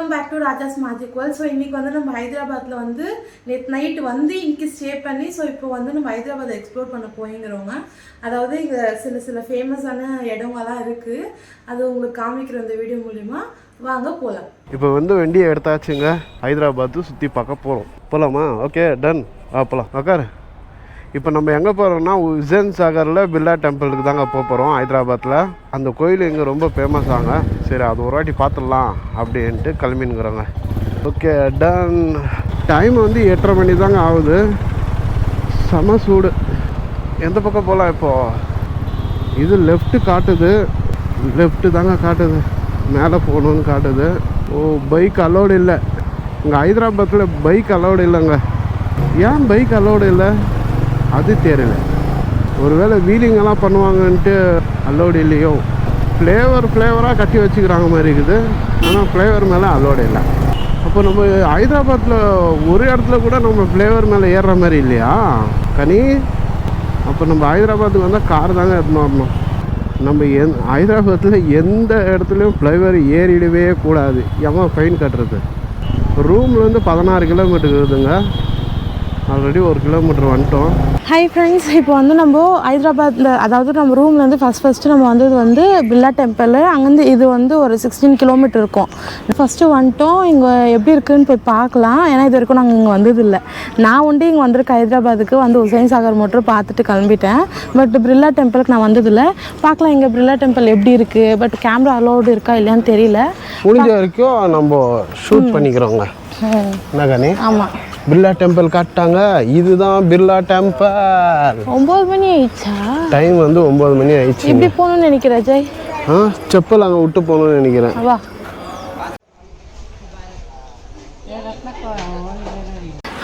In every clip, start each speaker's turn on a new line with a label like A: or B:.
A: Welcome back to Raja's magic world. So இன்றைக்கி வந்து நம்ம ஹைதராபாத்தில் வந்து நேற்று நைட்டு வந்து இன்றைக்கி ஸ்டே பண்ணி ஸோ இப்போ வந்து நம்ம ஹைதராபாத் எக்ஸ்ப்ளோர் பண்ண போயிங்கிறவங்க. அதாவது இங்கே சில ஃபேமஸான இடங்கள்லாம் இருக்குது, அது உங்களுக்கு காமிக்கிற இந்த வீடியோ மூலிமா வாங்க போகலாம்.
B: இப்போ வந்து வண்டியை எடுத்தாச்சுங்க, ஹைதராபாத்து சுற்றி பார்க்க போகலாமா? ஓகே டன், போகலாம். உக்காரு. இப்போ நம்ம எங்கே போகிறோம்னா உசேன் சாகரில் பிர்லா டெம்பிளுக்கு தாங்க போகிறோம் ஹைதராபாத்தில். அந்த கோயில் இங்கே ரொம்ப ஃபேமஸ் ஆங்க. சரி அது ஒரு வாட்டி பார்த்துடலாம் அப்படின்ட்டு கிளம்பினுங்கிறோங்க. Okay done. டைம் வந்து 8:30 மணி தாங்க ஆகுது. செம சூடு. எந்த பக்கம் போகலாம் இப்போது? இது லெஃப்ட்டு காட்டுது, லெஃப்ட்டு தாங்க காட்டுது, மேலே போகணுன்னு காட்டுது. ஓ பைக் அலோடு இல்லை இங்கே ஹைதராபாத்தில், பைக் அலோடு இல்லைங்க. ஏன் பைக் அலோடு இல்லை அது தெரியல. ஒருவேளை வீலிங்கெல்லாம் பண்ணுவாங்கன்ட்டு அலோடு இல்லையோ. ஃப்ளேவராக கட்டி வச்சுக்கிறாங்க மாதிரி இருக்குது, ஆனால் ஃப்ளேவர் மேலே அலோடு இல்லை. அப்போ நம்ம ஹைதராபாத்தில் ஒரு இடத்துல கூட நம்ம ஃப்ளேவர் மேலே ஏறுற மாதிரி இல்லையா கனி? அப்போ நம்ம ஹைதராபாத்துக்கு வந்தால் கார் தாங்க எடுத்துன்னு வரணும். நம்ம ஹைதராபாத்தில் எந்த இடத்துலையும் ஃப்ளேவர் ஏறிடவே கூடாது. ஏமா ஃபைன் கட்டுறது? ரூம்லேருந்து 16 கிலோமீட்டர் இருக்குதுங்க. ஆல்ரெடி 1 கிலோமீட்டர் வந்துட்டோம்.
A: ஹாய் ஃப்ரெண்ட்ஸ், இப்போ வந்து நம்ம ஹைதராபாத்தில், அதாவது நம்ம ரூம்லேருந்து ஃபஸ்ட்டு நம்ம வந்தது வந்து பிர்லா டெம்பிள். அங்கேருந்து இது வந்து ஒரு 16 கிலோமீட்டர் இருக்கும். ஃபஸ்ட்டு வந்துட்டோம். இங்கே எப்படி இருக்குதுன்னு போய் பார்க்கலாம். ஏன்னா இது வரைக்கும் நாங்கள் இங்கே வந்ததில்லை. நான் இங்கே வந்திருக்கேன் ஹைதராபாத்துக்கு, வந்து உசேன் சாகர் மட்டும் பார்த்துட்டு கிளம்பிட்டேன். பட் பிர்லா டெம்பிளுக்கு நான் வந்ததில்லை. பார்க்கலாம் இங்கே பிர்லா டெம்பிள் எப்படி இருக்குது. பட் கேமரா அலோடு இருக்கா இல்லையான்னு தெரியல.
B: முடிஞ்ச வரைக்கும் நம்ம ஷூட் பண்ணிக்கிறோங்க. என்ன கனி? ஆமாம், பிர்லா டெம்பிள் காட்டாங்க. இதுதான் பிர்லா டெம்பிள்.
A: 9 மணி ஆயிடுச்சா?
B: டைம் வந்து 9 மணி ஆயிடுச்சு.
A: இப்படி போகணும்னு நினைக்கிறேன் அஜய்.
B: செப்பல் அங்கே விட்டு போகணும்னு நினைக்கிறேன்.
A: வா.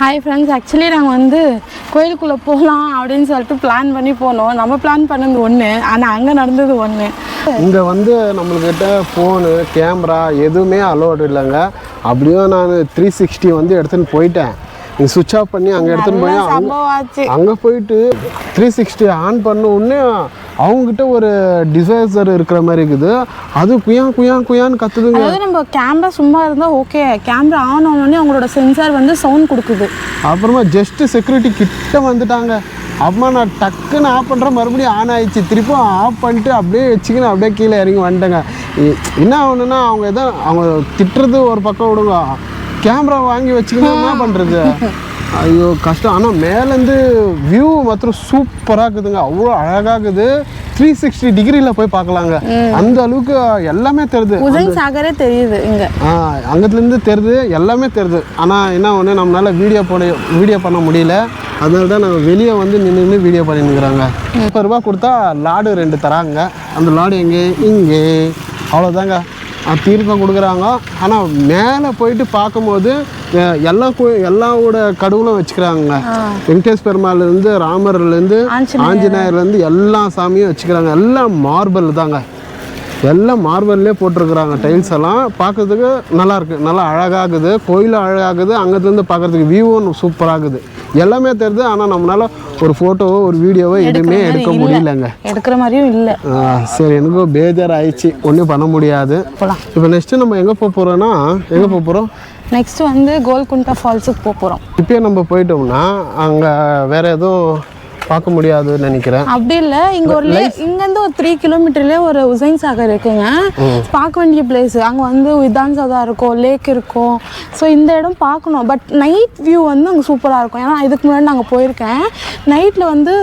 A: ஹாய் ஃப்ரெண்ட்ஸ், ஆக்சுவலி நாங்கள் வந்து கோயிலுக்குள்ளே போகலாம் அப்படின்னு சொல்லிட்டு பிளான் பண்ணி போனோம். நம்ம பிளான் பண்ணது ஒன்று, ஆனால் அங்கே நடந்தது ஒன்று.
B: இங்கே வந்து நம்மள்கிட்ட ஃபோனு கேமரா எதுவுமே அலோடு இல்லைங்க. அப்படியும் நான் 360 வந்து எடுத்துன்னு போயிட்டேன். நீங்கள் சுவிட்ச் ஆஃப் பண்ணி அங்கே எடுத்துன்னு போய் அங்கே போயிட்டு 360 ஆன் பண்ண உடனே அவங்ககிட்ட ஒரு டிசைசர் இருக்கிற மாதிரி இருக்குது. அது குயான்னு கத்துதுங்க.
A: அதாவது நம்ம கேமரா சும்மா இருந்தால் ஓகே, கேமரா ஆன் ஆனோடனே அவங்களோட சென்சார் வந்து சவுண்ட் கொடுக்குது.
B: அப்புறமா ஜஸ்ட் செக்யூரிட்டி கிட்ட வந்துட்டாங்க. அப்புறமா நான் டக்குன்னு ஆஃப் பண்ணுறேன், மறுபடியும் ஆன் ஆயிடுச்சு. திருப்பும் ஆஃப் பண்ணிட்டு அப்படியே வச்சுக்கின்னு அப்படியே கீழே இறங்கி வந்துட்டேங்க. என்ன ஆகணுன்னா அவங்க திட்டுறது ஒரு பக்கம் விடுங்க, கேமரா வாங்கி வச்சுக்கணும் என்ன பண்ணுறது? ஐயோ கஷ்டம். ஆனால் மேலேருந்து வியூ மாத்திரம் சூப்பராக இருக்குதுங்க, அவ்வளோ அழகாக இருக்குது. 360 டிகிரியில் போய் பார்க்கலாங்க. அந்த அளவுக்கு எல்லாமே தெரியுது.
A: உசேன் சாகரே தெரியுது இங்கே.
B: அங்கத்துலேருந்து தெரியுது, எல்லாமே தெரியுது. ஆனால் என்ன ஒன்று, நம்மளால் வீடியோ பண்ண முடியல. அதனால தான் நாங்கள் வெளியே வந்து நின்று வீடியோ பண்ணின்னுக்குறாங்க. 30 ரூபா கொடுத்தா லாடு 2 தராங்க. அந்த லாடு எங்கே? இங்கே. அவ்வளோதாங்க, தீர்க்கம் கொடுக்குறாங்க. ஆனால் மேலே போயிட்டு பார்க்கும்போது எல்லாவோட கடவுளும் வச்சுக்கிறாங்க. வெங்கடேஷ் பெருமாள்லேருந்து ராமர்லேருந்து ஆஞ்சநேயர்லேருந்து எல்லா சாமியும் வச்சுக்கிறாங்க. எல்லாம் மார்பிள் தாங்க, எல்லாம் மார்பிள்லேயே போட்டிருக்கிறாங்க. டைல்ஸ் எல்லாம் பார்க்குறதுக்கு நல்லாயிருக்கு, நல்லா அழகாகுது. கோயிலும் அழகாகுது, அங்கேருந்து பார்க்குறதுக்கு வியூவும் சூப்பராகுது. எல்லாமே தெரியுது. ஆனால் நம்மளால ஒரு ஃபோட்டோவோ ஒரு வீடியோவோ எதுவுமே எடுக்க முடியலங்க, எடுக்கிற மாதிரியும் இல்லை. சரி, எனக்கும் பேஜார் ஆயிடுச்சு, ஒன்றும் பண்ண முடியாது. இப்போ நெக்ஸ்ட்டு நம்ம எங்கே போக போகிறோன்னா, எங்கே போக போகிறோம்?
A: நெக்ஸ்ட் வந்து கோல்குண்டா ஃபால்ஸுக்கு போக போகிறோம்.
B: இப்போயே நம்ம போயிட்டோம்னா அங்கே வேற எதுவும் பார்க்க முடியாதுன்னு நினைக்கிறேன்.
A: அப்படி இல்லை, இங்கே ஒரு இங்கேருந்து ஒரு 3 கிலோமீட்டர்லேயே ஒரு உசேன் சாகர் இருக்குங்க. பார்க்க வேண்டிய பிளேஸ். அங்கே வந்து விதான் சௌதா இருக்கும், லேக் இருக்கும். ஸோ இந்த இடம் பார்க்கணும். பட் நைட் வியூ வந்து அங்கே சூப்பராக இருக்கும். ஏன்னா இதுக்கு முன்னாடி நாங்கள் போயிருக்கேன். நைட்டில் வந்து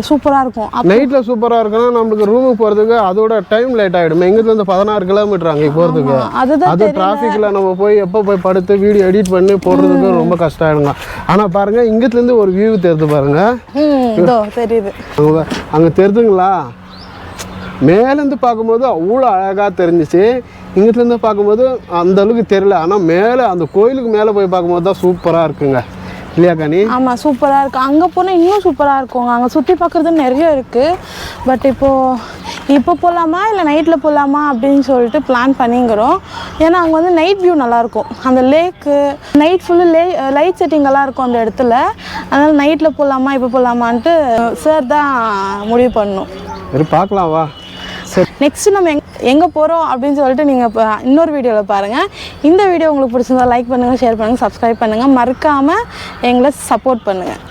A: சூப்பராக இருக்கும்.
B: நைட்டில் சூப்பராக இருக்குன்னா நம்மளுக்கு ரூமுக்கு போகிறதுக்கு அதோட டைம் லேட் ஆகிடும். இங்கேருந்து 16 கிலோமீட்டர் அங்கே போகிறதுக்கு. அது டிராஃபிக்கில் நம்ம போய் எப்போ போய் படுத்து வீடியோ எடிட் பண்ணி போடுறதுக்கு ரொம்ப கஷ்டம் ஆகிடுங்க. ஆனால் பாருங்கள், இங்கேருந்து ஒரு வியூ தெரியுது பாருங்கள்,
A: தெரியுது.
B: அங்கே தெரியுதுங்களா? மேலேருந்து பார்க்கும்போது அவ்வளோ அழகாக தெரிஞ்சிச்சு. இங்கிட்டிலேருந்து பார்க்கும்போது அந்த அளவுக்கு தெரியல. ஆனால் மேலே அந்த கோயிலுக்கு மேலே போய் பார்க்கும்போது தான் சூப்பராக இருக்குங்க, இல்லையா கனி?
A: ஆமாம், சூப்பராக இருக்குது. அங்கே போனால் இன்னும் சூப்பராக இருக்குங்க. அங்கே சுற்றி பார்க்குறது நிறைய இருக்குது. பட் இப்போ போகலாமா இல்லை நைட்டில் போகலாமா அப்படின்னு சொல்லிட்டு பிளான் பண்ணிங்கிறோம். ஏன்னா அங்கே வந்து நைட் வியூ நல்லாயிருக்கும். அந்த லேக்கு நைட் ஃபுல்லு லைட் செட்டிங்கெல்லாம் இருக்கும் அந்த இடத்துல. அதனால் நைட்டில் போகலாமா இப்போ போகலாமான்ட்டு சார் தான் முடிவு பண்ணணும்.
B: சரி பார்க்கலாம் வா. சரி
A: நெக்ஸ்ட்டு நம்ம எங்கே போகிறோம் அப்படின்னு சொல்லிட்டு நீங்கள் இப்போ இன்னொரு வீடியோவில் பாருங்கள். இந்த வீடியோ உங்களுக்கு பிடிச்சிருந்தா லைக் பண்ணுங்கள், ஷேர் பண்ணுங்கள், சப்ஸ்கிரைப் பண்ணுங்கள். மறக்காமல் எங்களை சப்போர்ட் பண்ணுங்கள்.